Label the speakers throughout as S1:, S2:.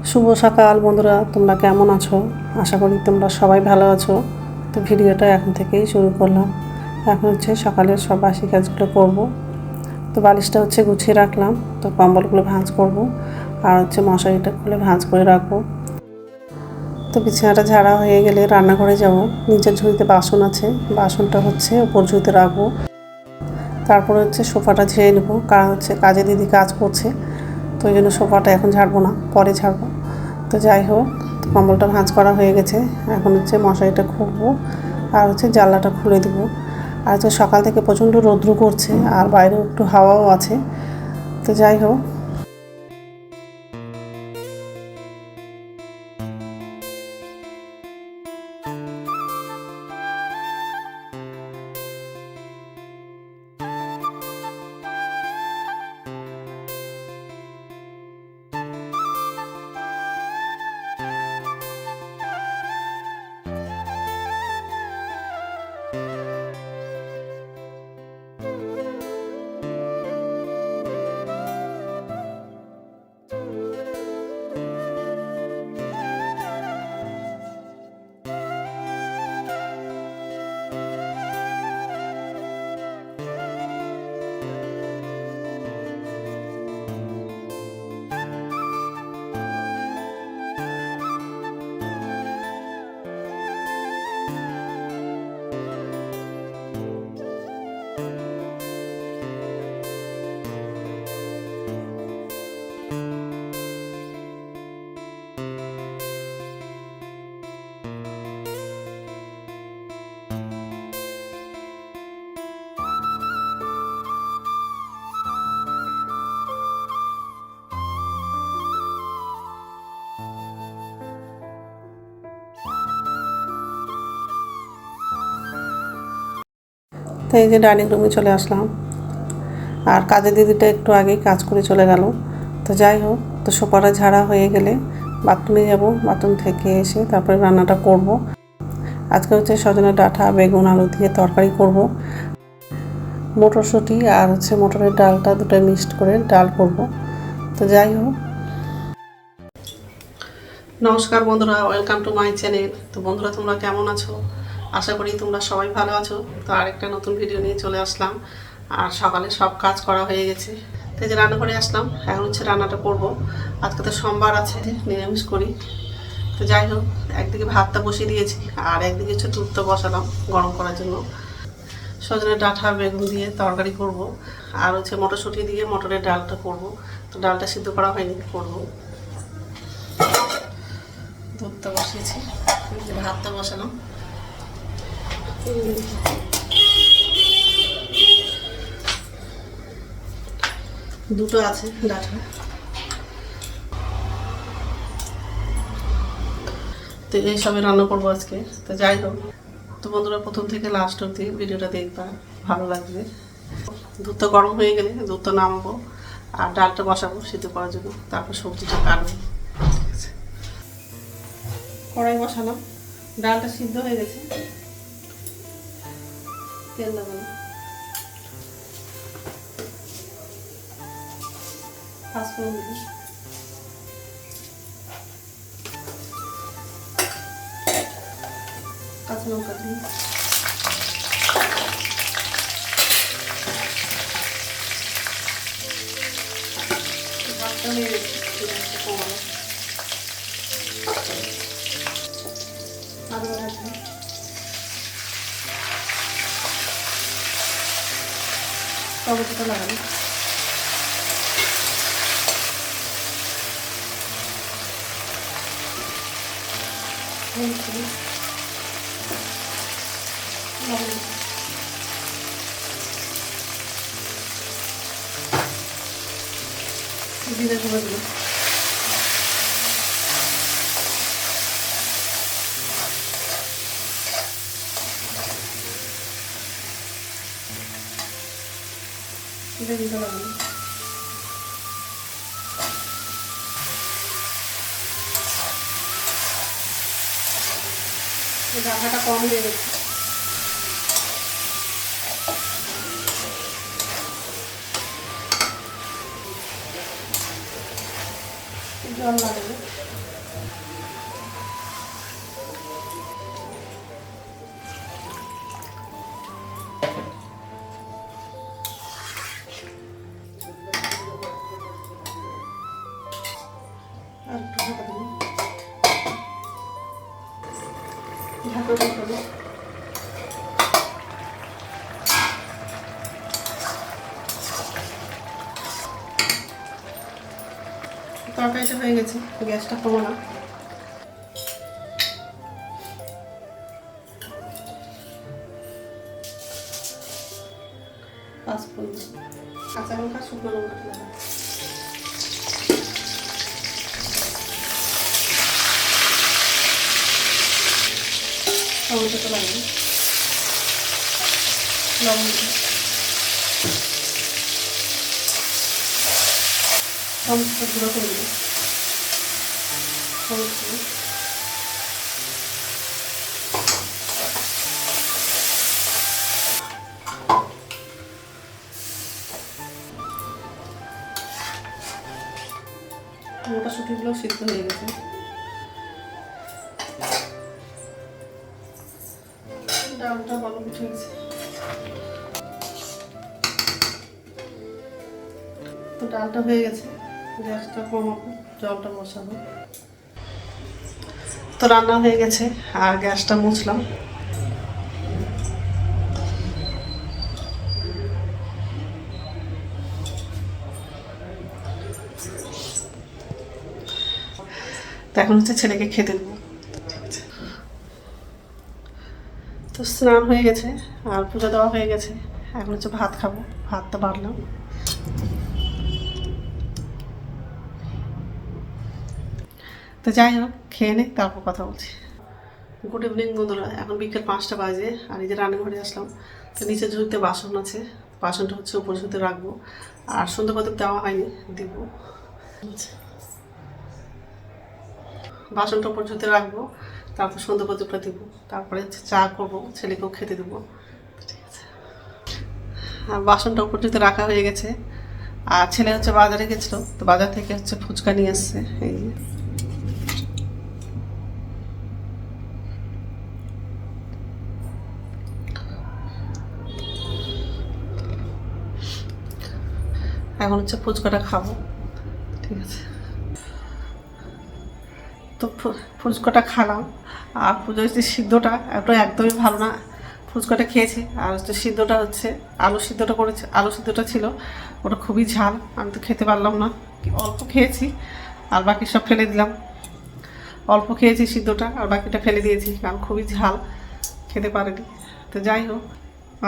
S1: শুভ সকাল বন্ধুরা, তোমরা কেমন আছো? আশা করি তোমরা সবাই ভালো আছো। তো ভিডিওটা এখন থেকেই শুরু করলাম। এখন হচ্ছে সকালের সব বাসি কাজগুলো করব। তো বালিশটা হচ্ছে গুছিয়ে রাখলাম, তো কম্বলগুলো ভাঁজ করব, আর হচ্ছে মশারিটা খুলে ভাঁজ করে রাখবো। তো বিছানাটা ঝাড়া হয়ে গেলে রান্নাঘরে যাব। নিচের ঝুড়িতে বাসন আছে, বাসনটা হচ্ছে উপর ঝুড়িতে রাখবো। তারপরে হচ্ছে সোফাটা ঝেড়ে নেবো, কারণ হচ্ছে কাজে দিদি কাজ করছে, তো ওই জন্য সোফাটা এখন ঝাড়বো না, পরে ঝাড়বো। তো যাই হোক, কম্বলটা ভাঁজ করা হয়ে গেছে। এখন হচ্ছে মশারিটা খুলবো, আর হচ্ছে জানলাটা খুলে দেবো। আর হচ্ছে সকাল থেকে প্রচণ্ড রৌদ্র করছে, আর বাইরে একটু হাওয়াও আছে। তো যাই হোক, তো এই যে ডাইনিং রুমে চলে আসলাম, আর কাজের দিদিটা একটু আগেই কাজ করে চলে গেল। তো যাই হোক, তো সোফাটা ঝাড়া হয়ে গেলে বাথরুমে যাব, বাথরুম থেকে এসে তারপরে রান্নাটা করব। আজকে হচ্ছে সজনে ডাঁটা বেগুন আলু দিয়ে তরকারি করব, মটরশুঁটি আর হচ্ছে মটরের ডালটা দুটো মিক্সড করে ডাল করব। তো যাই হোক, নমস্কার বন্ধুরা, ওয়েলকাম টু মাই চ্যানেল। তো বন্ধুরা, তোমরা কেমন আছো? আশা করি তোমরা সবাই ভালো আছো। তো আরেকটা নতুন ভিডিও নিয়ে চলে আসলাম, আর সকালে সব কাজ করা হয়ে গেছে। তো এই যে রান্নাঘরে আসলাম, এখন হচ্ছে রান্নাটা করব। আজকে তো সোমবার আছে, নিরামিষ করি। তো যাই হোক, একদিকে ভাতটা বসিয়ে দিয়েছি, আর একদিকে হচ্ছে দুধটা বসালাম গরম করার জন্য। সজনে ডাঁটা বেগুন দিয়ে তরকারি করব, আর হচ্ছে মটরশুঁটি দিয়ে মটরের ডালটা করব। তো ডালটা সিদ্ধ করা হয়নি, করব। দুধটা বসিয়েছি, ভাতটা বসালাম। দুটো আছে ডাঁটা। তো এইসবে রান্না করবো আজকে। তো যাই হোক, তো বন্ধুরা প্রথম থেকে লাস্ট অবধি ভিডিওটা দেখবা, ভালো লাগবে। দুধটা গরম হয়ে গেলে দুধটা নামাবো, আর ডালটা বসাবো সিদ্ধ করার জন্য, তারপর সবজিটা কাটবো। কড়াই বসালাম, ডালটা সিদ্ধ হয়ে গেছে, তেল লাগানো, পাঁচফোড়ন দিলাম, কাঁচা লঙ্কা দিলাম, ভাতটা হয়ে গেছে, কমানো, আলু ভাজা, টমেটোটা লাগানো, জিরে গুঁড়ো দিলাম, জিরে গুঁড়ো লাগানো, ডাঁটাটা কম হয়ে গেছে। জল লাগবে। আর একটু ঢাকা দেবো, ঢাকা দেবো। তরকারিটা হয়ে গেছে, গ্যাসটা কমালাম। পাঁচফোড়ন, কাঁচা লঙ্কা, শুকনো লঙ্কা দিলাম। টমেটোটা লাগবে, লবণ দিলাম, টমেটোটা গুঁড়ো করে দিলাম, হলুদ দিলাম, মটরশুঁটিগুলো সিদ্ধ হয়ে গেছে। ডালটা ভালো উঠে গেছে। তো ডালটা হয়ে গেছে, গ্যাসটা কমাবো, জলটা বসাবো। তো রান্না হয়ে গেছে আর গ্যাসটা মুছলাম। তো এখন হচ্ছে ছেলেকে খেতে দেবো। তো স্নান হয়ে গেছে আর পুজো দেওয়া হয়ে গেছে, এখন হচ্ছে ভাত খাবো। ভাতটা বাড়লাম। তো যাই হোক, খেয়ে নেই, তারপর কথা বলছি। গুড ইভিনিং বন্ধুরা, এখন বিকেল 5টা বাজে আর এই যে রান্নাঘরে আসলাম। তো নিচে ঝুঁকতে বাসন আছে, বাসনটা হচ্ছে উপর ঝুঁতে রাখবো। আর সন্ধ্যা প্রদীপ দেওয়া হয়নি, দিব। বাসনটা উপর ঝুঁতে রাখবো, তারপর সন্ধ্যা প্রদীপটা দিব, তারপরে হচ্ছে চা করবো, ছেলেকেও খেতে দেবো। ঠিক আছে, আর বাসনটা উপর ঝুঁতে রাখা হয়ে গেছে। আর ছেলে হচ্ছে বাজারে গেছিলো, তো বাজার থেকে হচ্ছে ফুচকা নিয়ে আসছে। এই যে এখন হচ্ছে ফুচকাটা খাবো। ঠিক আছে, তো ফুচকাটা খেলাম। আর পুজোর যে সিদ্ধটা একদমই ভালো না। ফুচকাটা খেয়েছি আর হচ্ছে সিদ্ধটা হচ্ছে আলু সিদ্ধটা করেছে, আলু সিদ্ধটা ছিল ওটা খুবই ঝাল, আমি তো খেতে পারলাম না। অল্প খেয়েছি আর বাকি সব ফেলে দিলাম। অল্প খেয়েছি সিদ্ধটা আর বাকিটা ফেলে দিয়েছি, কারণ খুবই ঝাল, খেতে পারেনি। তো যাই হোক,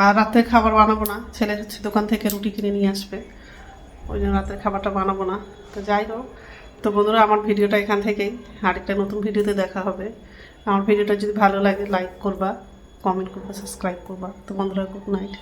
S1: আর রাতে খাবার বানাবো না, ছেলে হচ্ছে দোকান থেকে রুটি কিনে নিয়ে আসবে, ওই জন্য রাতের খাবারটা বানাবো না। তো যাই হোক, তো বন্ধুরা আমার ভিডিওটা এখান থেকেই, আরেকটা নতুন ভিডিওতে দেখা হবে। আমার ভিডিওটা যদি ভালো লাগে লাইক করবা, কমেন্ট করবা, সাবস্ক্রাইব করবা। তো বন্ধুরা, গুড নাইট।